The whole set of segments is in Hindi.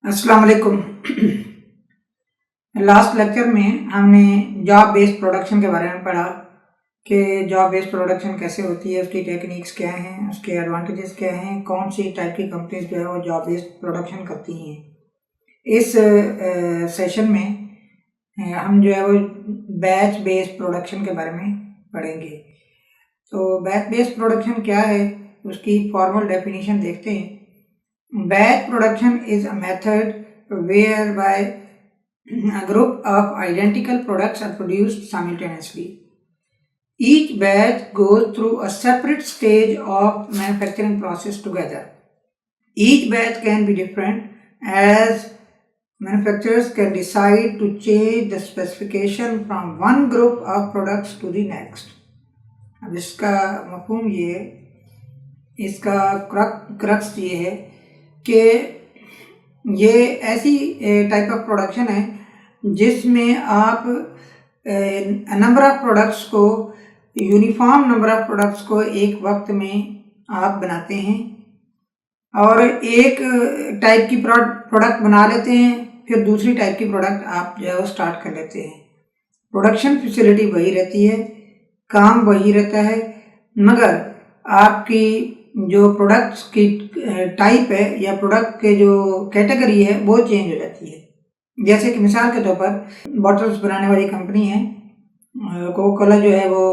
अस्सलाम वालेकुम। लास्ट लेक्चर में हमने जॉब बेस्ड प्रोडक्शन के बारे में पढ़ा कि जॉब बेस्ड प्रोडक्शन कैसे होती है, उसकी टेक्निक्स क्या हैं, उसके एडवांटेजेस क्या हैं, कौन सी टाइप की कंपनीज जो है वो जॉब बेस्ड प्रोडक्शन करती हैं। इस सेशन में हम जो है वो बैच बेस्ड प्रोडक्शन के बारे में पढ़ेंगे। तो बैच बेस्ड प्रोडक्शन क्या है, उसकी फॉर्मल डेफिनेशन देखते हैं। Batch production is a method whereby a group of identical products are produced simultaneously. Each batch goes through a separate stage of manufacturing process together. Each batch can be different as manufacturers can decide to change the specification from one group of products to the next. अब इसका मफहूम ये है, इसका क्रक्स ये है कि ये ऐसी टाइप ऑफ प्रोडक्शन है जिसमें आप नंबर ऑफ प्रोडक्ट्स को, यूनिफॉर्म नंबर ऑफ प्रोडक्ट्स को एक वक्त में आप बनाते हैं और एक टाइप की प्रोडक्ट बना लेते हैं, फिर दूसरी टाइप की प्रोडक्ट आप जो है वो स्टार्ट कर लेते हैं। प्रोडक्शन फैसिलिटी वही रहती है, काम वही रहता है, मगर आपकी जो प्रोडक्ट्स की टाइप है या प्रोडक्ट के जो कैटेगरी है वो चेंज हो जाती है। जैसे कि मिसाल के तौर पर बॉटल्स बनाने वाली कंपनी है, कोका कोला जो है वो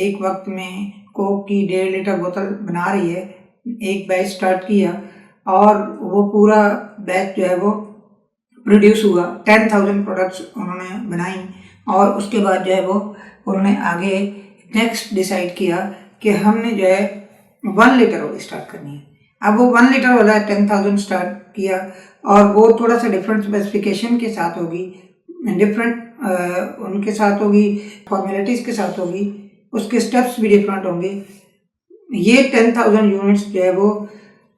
एक वक्त में कोक की 1.5 लीटर बोतल बना रही है। एक बैच स्टार्ट किया और वो पूरा बैच जो है वो प्रोड्यूस हुआ, 10,000 प्रोडक्ट्स उन्होंने बनाई और उसके बाद जो है वो उन्होंने आगे नेक्स्ट डिसाइड किया कि हमने जो है 1 लीटर वाली स्टार्ट करनी है। अब वो 1 लीटर वाला 10,000 स्टार्ट किया और वो थोड़ा सा डिफरेंट स्पेसिफिकेशन के साथ होगी, डिफरेंट उनके साथ होगी, फॉर्मेलिटीज़ के साथ होगी, उसके स्टेप्स भी डिफरेंट होंगे। ये 10,000 यूनिट्स जो है वो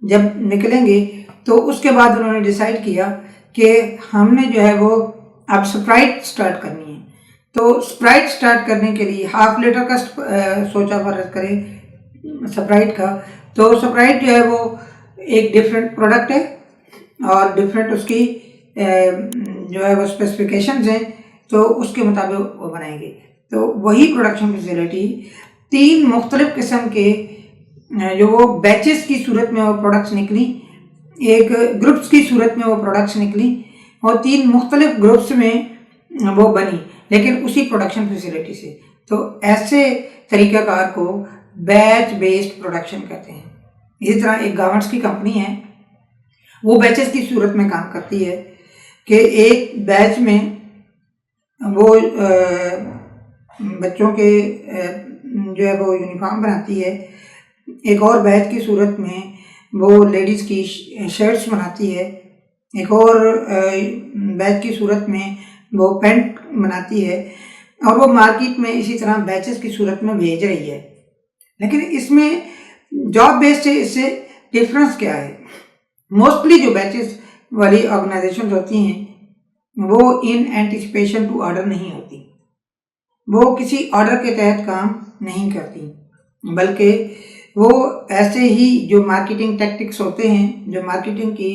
जब निकलेंगे तो उसके बाद उन्होंने डिसाइड किया कि हमने जो है वो अब स्प्राइट स्टार्ट करनी है। तो स्प्राइट स्टार्ट करने के लिए 1/2 लीटर का सोचा फर्ज करें स्प्राइट का, तो स्प्राइट जो है वो एक डिफरेंट प्रोडक्ट है और डिफरेंट उसकी जो है वो स्पेसिफिकेशंस हैं, तो उसके मुताबिक वो बनाएंगे। तो वही प्रोडक्शन फैसिलिटी 3 मुख्तलिफ किस्म के जो वो बैचेस की सूरत में वो प्रोडक्ट्स निकली, एक ग्रुप्स की सूरत में वो प्रोडक्ट्स निकली और 3 मुख्तलिफ ग्रुप्स में वो बनी, लेकिन उसी प्रोडक्शन फैसिलिटी से। तो ऐसे तरीक़ाकार को बैच बेस्ड प्रोडक्शन कहते हैं। इसी तरह एक गारमेंट्स की कंपनी है, वो बैचेस की सूरत में काम करती है कि एक बैच में वो बच्चों के जो है वो यूनिफॉर्म बनाती है, एक और बैच की सूरत में वो लेडीज़ की शर्ट्स बनाती है, एक और बैच की सूरत में वो पैंट बनाती है और वो मार्केट में इसी तरह बैचेस की सूरत में भेज रही है। लेकिन इसमें जॉब बेस्ड से इससे डिफरेंस क्या है? मोस्टली जो बैचेस वाली ऑर्गेनाइजेशन होती हैं वो इन एंटिसिपेशन टू ऑर्डर नहीं होती, वो किसी ऑर्डर के तहत काम नहीं करती, बल्कि वो ऐसे ही जो मार्केटिंग टैक्टिक्स होते हैं, जो मार्केटिंग की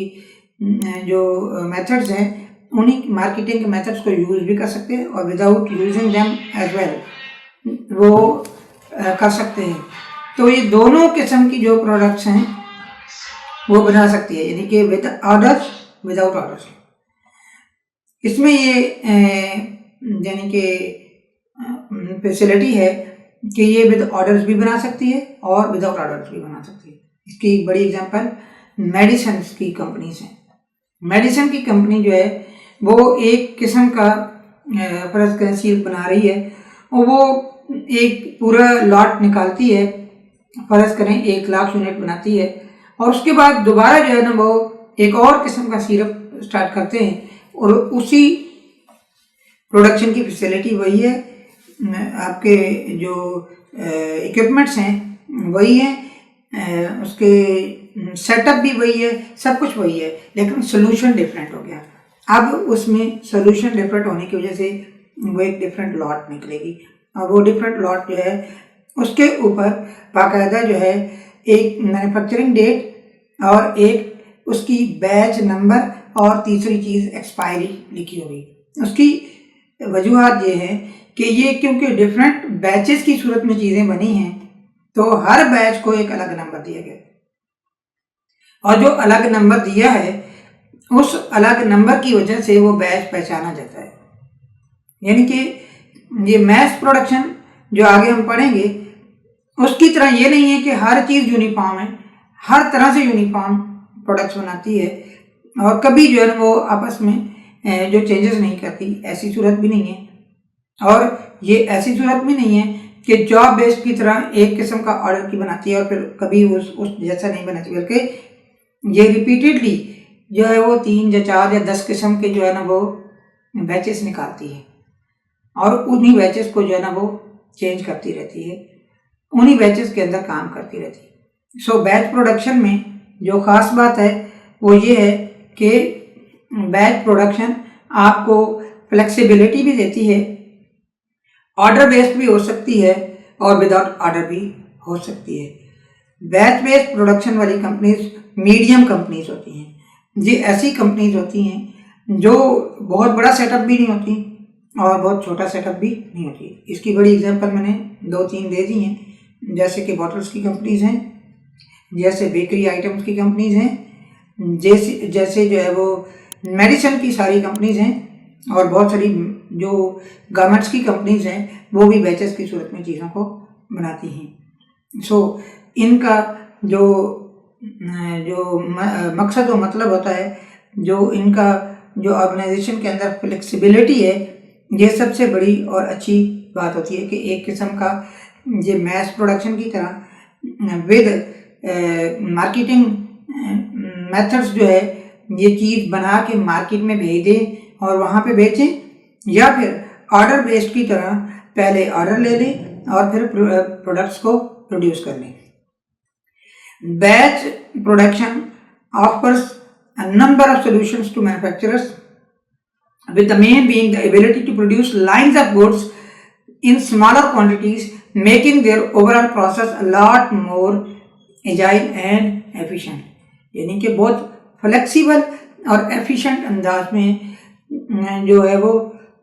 जो मेथड्स हैं, उन्हीं मार्केटिंग के मेथड्स को यूज़ भी कर सकते हैं और without using them as well वो कर सकते हैं। तो ये दोनों किस्म की जो प्रोडक्ट्स हैं वो बना सकती है, यानी कि विद ऑर्डर्स, विदाउट ऑर्डर्स। इसमें ये यानी कि फैसिलिटी है कि ये विद ऑर्डर्स भी बना सकती है और विदाउट ऑर्डर्स भी बना सकती है। इसकी एक बड़ी एग्जांपल मेडिसिन की कंपनीज हैं। मेडिसिन की कंपनी जो है वो एक किस्म का फर्ज करें सील बना रही है और वो एक पूरा लॉट निकालती है, फर्ज करें 1 लाख यूनिट बनाती है और उसके बाद दोबारा जो है ना वो एक और किस्म का सिरप स्टार्ट करते हैं और उसी प्रोडक्शन की फैसिलिटी वही है, आपके जो इक्विपमेंट्स हैं वही हैं, उसके सेटअप भी वही है, सब कुछ वही है, लेकिन सोल्यूशन डिफरेंट हो गया। अब उसमें सोल्यूशन डिफरेंट होने की वजह से वो एक डिफरेंट लॉट निकलेगी और वो डिफरेंट लॉट जो है उसके ऊपर बाकायदा जो है एक मैन्युफैक्चरिंग डेट और एक उसकी बैच नंबर और तीसरी चीज़ एक्सपायरी लिखी होगी। उसकी वजूहत ये है कि ये क्योंकि डिफरेंट बैचेस की सूरत में चीज़ें बनी हैं तो हर बैच को एक अलग नंबर दिया गया और जो अलग नंबर दिया है उस अलग नंबर की वजह से वो बैच पहचाना जाता है। यानी कि ये मैस प्रोडक्शन जो आगे हम पढ़ेंगे उसकी तरह ये नहीं है कि हर चीज़ यूनिफॉर्म है, हर तरह से यूनिफॉर्म प्रोडक्ट्स बनाती है और कभी जो है ना वो आपस में जो चेंजेस नहीं करती, ऐसी सूरत भी नहीं है। और ये ऐसी सूरत भी नहीं है कि जॉब बेस्ड की तरह एक किस्म का ऑर्डर की बनाती है और फिर कभी उस जैसा नहीं बनाती, बल्कि ये रिपीटेडली जो है वो 3 या 4 या 10 किस्म के जो है ना वो बैचेस निकालती है और उन्हीं बैचेस को जो है ना वो चेंज करती रहती है, उन्हीं बैचेस के अंदर काम करती रहती है। सो बैच प्रोडक्शन में जो ख़ास बात है वो ये है कि बैच प्रोडक्शन आपको फ्लेक्सिबिलिटी भी देती है, ऑर्डर बेस्ड भी हो सकती है और विदाउट ऑर्डर भी हो सकती है। बैच बेस्ड प्रोडक्शन वाली कंपनीज मीडियम कंपनीज होती हैं। ये ऐसी कंपनीज होती हैं जो बहुत बड़ा सेटअप भी नहीं होती और बहुत छोटा सेटअप भी नहीं होती। इसकी बड़ी एग्जांपल मैंने 2-3 दे दी हैं, जैसे कि बॉटल्स की कंपनीज हैं, जैसे बेकरी आइटम्स की कंपनीज हैं, जैसे जो है वो मेडिसिन की सारी कंपनीज हैं और बहुत सारी जो गारमेंट्स की कंपनीज हैं वो भी बैचेस की सूरत में चीज़ों को बनाती हैं। सो इनका जो मकसद और मतलब होता है, जो इनका जो ऑर्गेनाइजेशन के अंदर फ्लेक्सिबिलिटी है, ये सबसे बड़ी और अच्छी बात होती है कि एक किस्म का ये मैस प्रोडक्शन की तरह विद मार्केटिंग मेथड्स जो है ये चीज़ बना के मार्केट में भेज दें और वहाँ पे बेचें, या फिर ऑर्डर बेस्ड की तरह पहले ऑर्डर ले लें और फिर प्रोडक्ट्स को प्रोड्यूस कर लें। Batch production offers a number of solutions to manufacturers, with the main being the ability to produce lines of goods in smaller quantities, making their overall process a lot more agile and efficient। यानी कि बहुत फ्लेक्सिबल और एफिशिएंट अंदाज में जो है वो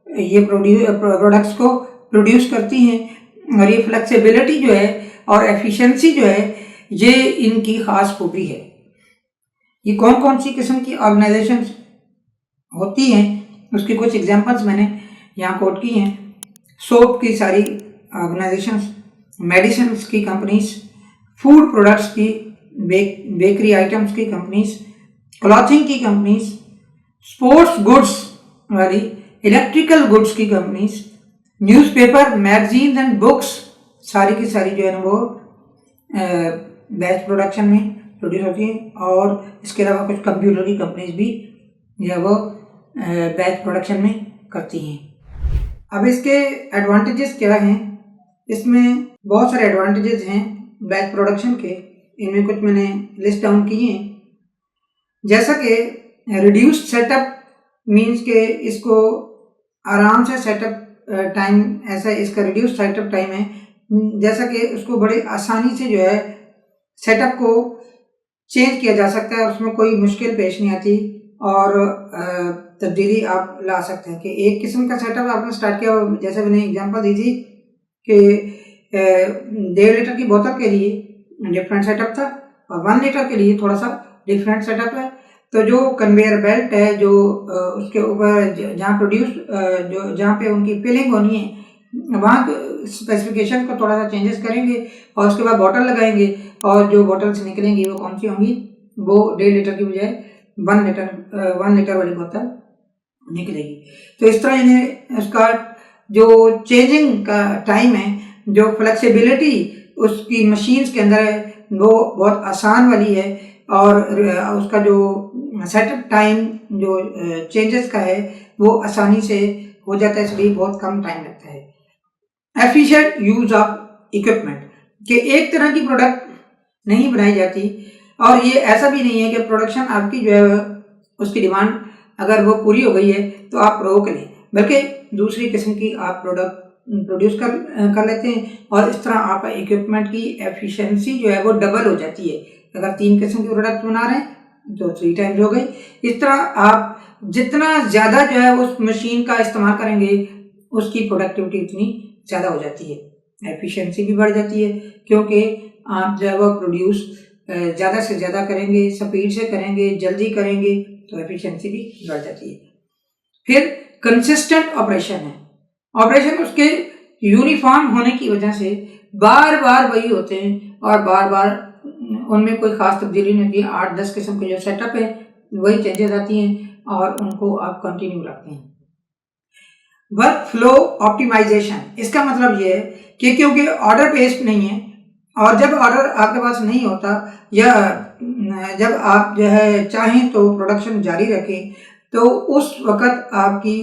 ये प्रोडक्ट्स को प्रोड्यूस करती हैं और ये फ्लेक्सिबिलिटी जो है और एफिशिएंसी जो है ये इनकी ख़ास खूबी है। ये कौन कौन सी किस्म की ऑर्गेनाइजेशंस होती हैं उसकी कुछ एग्जांपल्स मैंने यहाँ कोट की हैं। सोप की सारी ऑर्गेनाइजेशंस, मेडिसिन्स की कंपनीज, फूड प्रोडक्ट्स की, बेकरी आइटम्स की कंपनीज, क्लॉथिंग की कंपनीज, स्पोर्ट्स गुड्स वाली, इलेक्ट्रिकल गुड्स की companies, newspaper, magazines and books सारी की सारी जो है ना वो बैच प्रोडक्शन में प्रोड्यूस होती हैं। और इसके अलावा कुछ कंप्यूटर की कंपनीज भी जो है वो बैच प्रोडक्शन में करती हैं। अब इसके एडवांटेजेस क्या हैं? इसमें बहुत सारे एडवांटेजेस हैं बैच प्रोडक्शन के, इनमें कुछ मैंने लिस्ट डाउन किए हैं। जैसा कि रिड्यूस्ड सेटअप मीन्स के इसको आराम से सेटअप टाइम, ऐसा इसका रिड्यूस्ड सेटअप टाइम है, जैसा कि उसको बड़े आसानी से जो है सेटअप को चेंज किया जा सकता है, उसमें कोई मुश्किल पेश नहीं आती और तब्दीली आप ला सकते हैं। कि एक किस्म का सेटअप आपने स्टार्ट किया, जैसे मैंने एग्जांपल दी थी कि 1.5 लीटर की बोतल के लिए डिफरेंट सेटअप था और 1 लीटर के लिए थोड़ा सा डिफरेंट सेटअप है। तो जो कन्वेयर बेल्ट है, जो उसके ऊपर जहाँ पे उनकी फिलिंग होनी है वहाँ स्पेसिफिकेशन को थोड़ा सा चेंजेस करेंगे और उसके बाद बॉटल लगाएंगे और जो बॉटल्स निकलेंगी वो कौन सी होंगी, वो 1.5 लीटर की बजाय 1 लीटर वाली बोतल निकलेगी। तो इस तरह इन्हें उसका जो चेंजिंग का टाइम है, जो फ्लेक्सिबिलिटी उसकी मशीन्स के अंदर है, वो बहुत आसान वाली है और उसका जो सेटअप टाइम जो चेंजेस का है वो आसानी से हो जाता है, इसलिए बहुत कम टाइम लगता है। एफिशिएंट यूज ऑफ इक्विपमेंट, कि एक तरह की प्रोडक्ट नहीं बनाई जाती और ये ऐसा भी नहीं है कि प्रोडक्शन आपकी जो है उसकी डिमांड अगर वो पूरी हो गई है तो आप रोक लें, बल्कि दूसरी किस्म की आप प्रोडक्ट प्रोड्यूस कर लेते हैं और इस तरह आपका इक्विपमेंट की एफिशिएंसी जो है वो डबल हो जाती है। अगर 3 किस्म की प्रोडक्ट बना रहे हैं तो 3 टाइम्स हो गई। इस तरह आप जितना ज़्यादा जो है उस मशीन का इस्तेमाल करेंगे उसकी प्रोडक्टिविटी उतनी ज़्यादा हो जाती है, एफिशिएंसी भी बढ़ जाती है, क्योंकि आप जो है वो प्रोड्यूस ज़्यादा से ज़्यादा करेंगे, स्पीड से करेंगे, जल्दी करेंगे, तो एफिशिएंसी भी बढ़ जाती है। फिर कंसिस्टेंट ऑपरेशन है। ऑपरेशन उसके यूनिफॉर्म होने की वजह से बार बार वही होते हैं और बार बार उनमें कोई ख़ास तब्दीली नहीं होती है। 8-10 किस्म के जो सेटअप है वही चेंजेस आती हैं और उनको आप कंटिन्यू रखते हैं। वर्क फ्लो ऑप्टिमाइजेशन, इसका मतलब ये है कि क्योंकि ऑर्डर बेस्ड नहीं है और जब ऑर्डर आपके पास नहीं होता या जब आप जो है चाहें तो प्रोडक्शन जारी रखें, तो उस वक़्त आपकी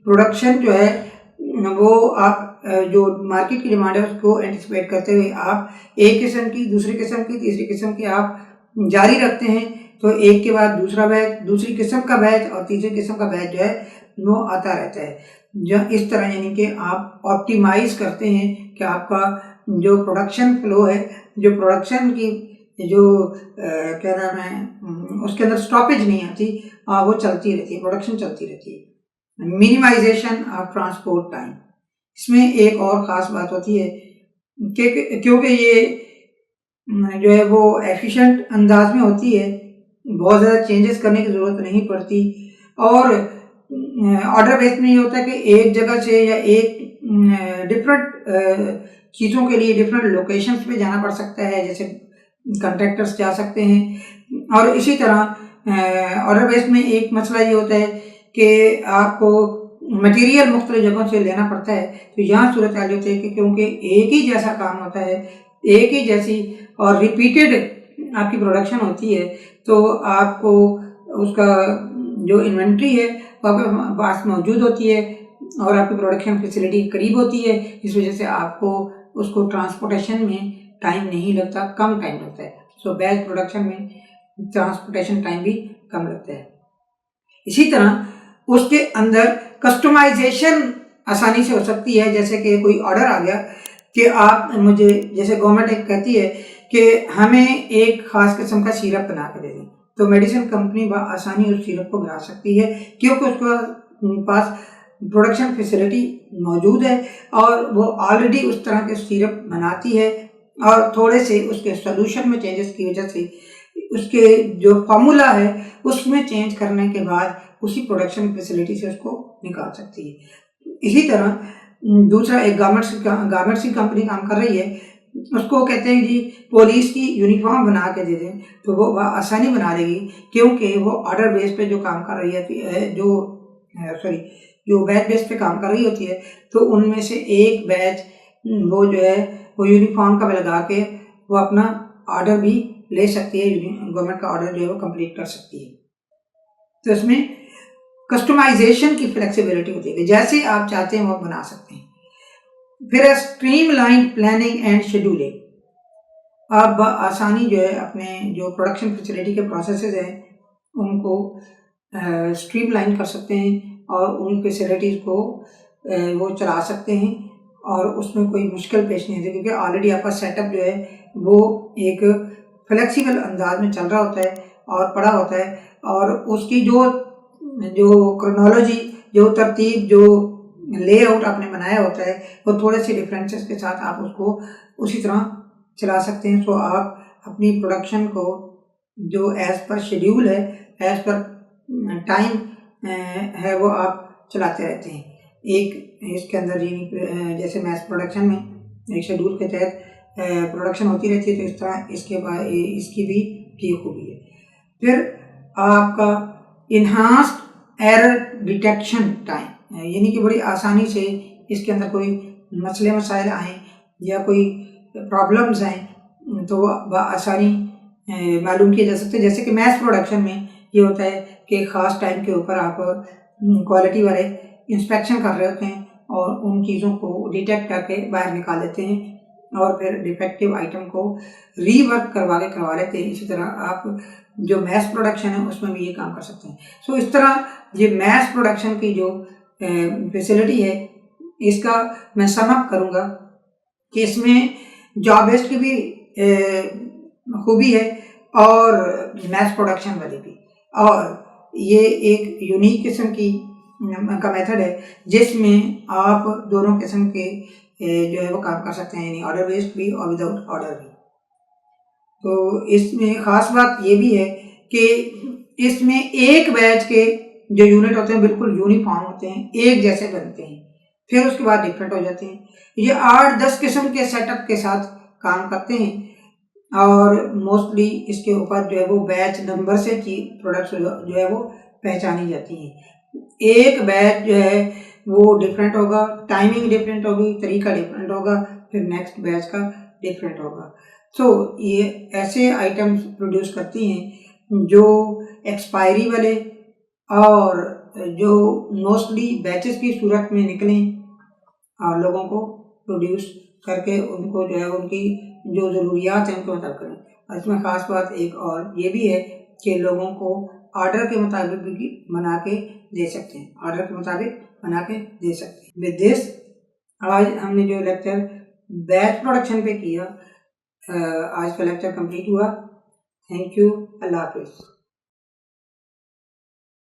प्रोडक्शन जो है वो आप जो मार्केट की डिमांड है उसको एंटिसिपेट करते हुए आप एक किस्म की, दूसरी किस्म की, तीसरी किस्म की आप जारी रखते हैं, तो एक के बाद दूसरा बैच, दूसरी किस्म का बैच और तीसरी किस्म का बैच जो है वो आता रहता है। जो इस तरह यानी कि आप ऑप्टिमाइज करते हैं कि आपका जो प्रोडक्शन फ्लो है, जो प्रोडक्शन की जो क्या नाम है उसके अंदर स्टॉपेज नहीं आती, वो चलती रहती है, प्रोडक्शन चलती रहती है। मिनिमाइजेशन ऑफ ट्रांसपोर्ट टाइम, इसमें एक और ख़ास बात होती है कि क्योंकि ये जो है वो एफिशिएंट अंदाज में होती है, बहुत ज़्यादा चेंजेस करने की ज़रूरत नहीं पड़ती और ऑर्डर बेस्ड में ये होता है कि एक जगह से या एक डिफरेंट चीज़ों के लिए डिफरेंट लोकेशंस पे जाना पड़ सकता है, जैसे कॉन्ट्रैक्टर्स जा सकते हैं। और इसी तरह ऑर्डर बेस्ड में एक मसला ये होता है कि आपको मटेरियल मुख्तलिफ जगहों से लेना पड़ता है, तो यहाँ सूरत हाल होती है कि क्योंकि एक ही जैसा काम होता है, एक ही जैसी और रिपीटेड आपकी प्रोडक्शन होती है, तो आपको उसका जो इन्वेंट्री है वो आपके पास मौजूद होती है और आपकी प्रोडक्शन फैसिलिटी करीब होती है, इस वजह से आपको उसको ट्रांसपोर्टेशन में टाइम नहीं लगता, कम टाइम लगता है। सो बैच प्रोडक्शन में ट्रांसपोर्टेशन टाइम भी कम लगता है। इसी तरह उसके अंदर कस्टमाइजेशन आसानी से हो सकती है, जैसे कि कोई ऑर्डर आ गया कि आप मुझे, जैसे गवर्नमेंट एक कहती है कि हमें एक ख़ास किस्म का सिरप बना के दे दें, तो मेडिसिन कंपनी आसानी उस सिरप को बना सकती है क्योंकि उसके पास प्रोडक्शन फैसिलिटी मौजूद है और वो ऑलरेडी उस तरह के सिरप बनाती है और थोड़े से उसके सोल्यूशन में चेंजेस की वजह से उसके जो फार्मूला है उसमें चेंज करने के बाद उसी प्रोडक्शन फैसिलिटी से उसको निकाल सकती है। इसी तरह दूसरा एक गारमेंट्स की कंपनी काम कर रही है, उसको कहते हैं जी पुलिस की यूनिफॉर्म बना के दे दें, तो वो आसानी बना देगी क्योंकि वो ऑर्डर बेस पे जो काम कर रही है, जो बैच बेस पे काम कर रही होती है, तो उनमें से एक बैच वो जो है वो यूनिफॉर्म का लगा के वो अपना ऑर्डर भी ले सकती है, गवर्नमेंट का ऑर्डर जो है वो कंप्लीट कर सकती है। तो इसमें कस्टमाइजेशन की फ्लेक्सिबिलिटी होती है, जैसे आप चाहते हैं वो बना सकते हैं। फिर स्ट्रीमलाइन प्लानिंग एंड शेड्यूलिंग, आप आसानी जो है अपने जो प्रोडक्शन फैसिलिटी के प्रोसेसेस हैं उनको स्ट्रीमलाइन कर सकते हैं और उन फैसिलिटीज़ को वो चला सकते हैं और उसमें कोई मुश्किल पेश नहीं आती क्योंकि ऑलरेडी आपका सेटअप जो है वो एक फ्लेक्सिबल अंदाज में चल रहा होता है और पड़ा होता है और उसकी जो क्रोनोलॉजी, जो तरतीब, जो लेआउट आपने बनाया होता है वो थोड़े से डिफरेंसेस के साथ आप उसको उसी तरह चला सकते हैं। सो आप अपनी प्रोडक्शन को जो एज़ पर शेड्यूल है, एज़ पर टाइम है, वो आप चलाते रहते हैं। एक इसके अंदर जैसे मैथ प्रोडक्शन में एक शेड्यूल के तहत प्रोडक्शन होती रहती है, तो इस तरह इसकी भी की खूबी है। फिर आपका इन्हांस्ड एरर डिटेक्शन टाइम, यानी कि बड़ी आसानी से इसके अंदर कोई मसले मसाइल आएँ या कोई प्रॉब्लम्स आएँ तो आसानी मालूम किए जा सकते हैं। जैसे कि मैथ प्रोडक्शन में ये होता है कि ख़ास टाइम के ऊपर आप क्वालिटी वाले इंस्पेक्शन कर रहे होते हैं और उन चीज़ों को डिटेक्ट करके बाहर निकाल देते हैं और फिर डिफेक्टिव आइटम को रीवर्क करवा लेते हैं। इसी तरह आप जो मैथ प्रोडक्शन है उसमें भी ये काम कर सकते हैं। सो इस तरह ये मैथ प्रोडक्शन की जो फैसिलिटी है इसका मैं सम अप करूँगा कि इसमें जॉब बेस्ड की भी खूबी है और मैस प्रोडक्शन वाली भी। और ये एक यूनिक किस्म की का मेथड है जिसमें आप दोनों किस्म के जो है वो काम कर सकते हैं, यानी ऑर्डर बेस्ड भी और विदाउट ऑर्डर भी। तो इसमें ख़ास बात ये भी है कि इसमें एक बैच के जो यूनिट होते हैं बिल्कुल यूनिफॉर्म होते हैं, एक जैसे बनते हैं, फिर उसके बाद डिफरेंट हो जाते हैं। ये 8-10 किस्म के सेटअप के साथ काम करते हैं और मोस्टली इसके ऊपर जो है वो बैच नंबर से प्रोडक्ट्स जो है वो पहचानी जाती हैं। एक बैच जो है वो डिफरेंट होगा, टाइमिंग डिफरेंट होगी, तरीका डिफरेंट होगा, फिर नेक्स्ट बैच का डिफरेंट होगा। तो ये ऐसे आइटम्स प्रोड्यूस करती हैं जो एक्सपायरी वाले और जो मोस्टली बैचेस की सूरत में निकलें और लोगों को प्रोड्यूस करके उनको जो है उनकी जो ज़रूरियात हैं उनको अदा करें। और इसमें ख़ास बात एक और ये भी है कि लोगों को ऑर्डर के मुताबिक भी बना के दे सकते हैं, ऑर्डर के मुताबिक बना के दे सकते हैं। विद दिस आज हमने जो लेक्चर बैच प्रोडक्शन पे किया, आज का लेक्चर कंप्लीट हुआ। Thank you. अल्लाह हाफिज़।